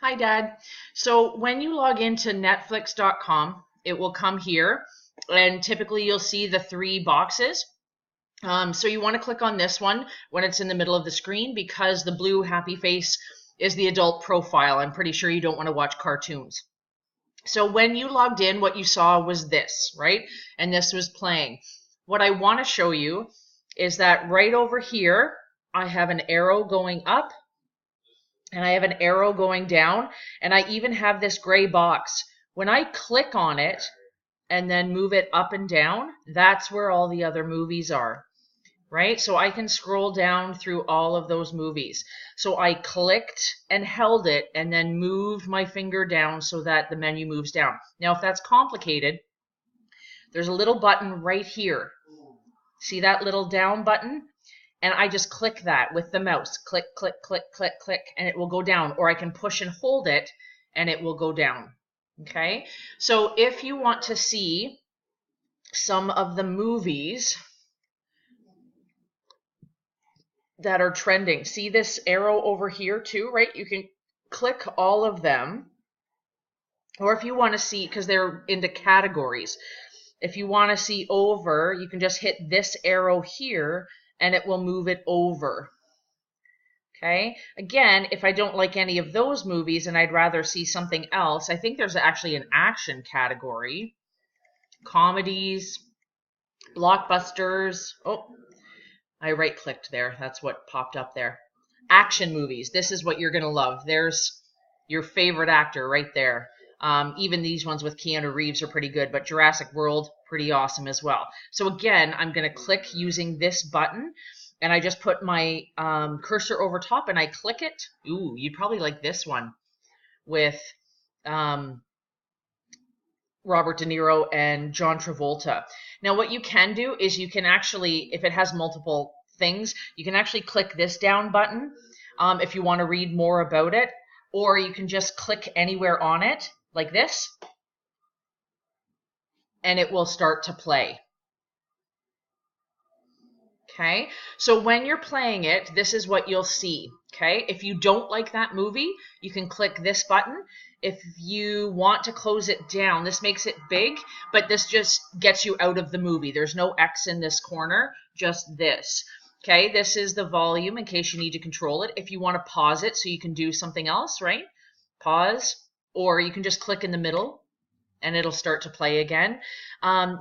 Hi, Dad. So when you log into Netflix.com, it will come here, and typically you'll see the three boxes. So you want to click on this one when it's in the middle of the screen because the blue happy face is the adult profile. I'm pretty sure you don't want to watch cartoons. So when you logged in, what you saw was this, right? And this was playing. What I want to show you is that right over here, I have an arrow going up and I have an arrow going down, and I even have this gray box. When I click on it and then move it up and down, that's where all the other movies are, right? So I can scroll down through all of those movies. So I clicked and held it and then moved my finger down so that the menu moves down. Now, if that's complicated, there's a little button right here. See that little down button? And I just click that with the mouse. Click, click, click, click, click, and it will go down. Or I can push and hold it, and it will go down. Okay? So if you want to see some of the movies that are trending, see this arrow over here too, right? You can click all of them. Or if you want to see, because they're into categories, if you want to see over, you can just hit this arrow here, and it will move it over. Okay, again, if I don't like any of those movies and I'd rather see something else, I think there's actually an action category. Comedies, blockbusters. Oh, I right-clicked there. That's what popped up there. Action movies. This is what you're going to love. There's your favorite actor right there. Even these ones with Keanu Reeves are pretty good, but Jurassic World, pretty awesome as well. So again, I'm going to click using this button, and I just put my cursor over top and I click it. Ooh, you'd probably like this one with Robert De Niro and John Travolta. Now, what you can do is you can actually, if it has multiple things, you can actually click this down button if you want to read more about it, or you can just click anywhere on it, like this, and it will start to play. Okay, so when you're playing it, this is what you'll see. Okay, if you don't like that movie, you can click this button. If you want to close it down, this makes it big, but this just gets you out of the movie. There's no X in this corner, just this. Okay, this is the volume in case you need to control it. If you want to pause it so you can do something else, right? Pause, or you can just click in the middle and it'll start to play again.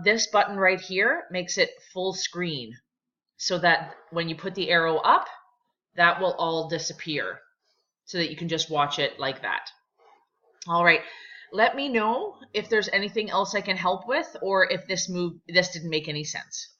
This button right here makes it full screen so that when you put the arrow up, that will all disappear so that you can just watch it like that. All right, let me know if there's anything else I can help with or if this didn't make any sense.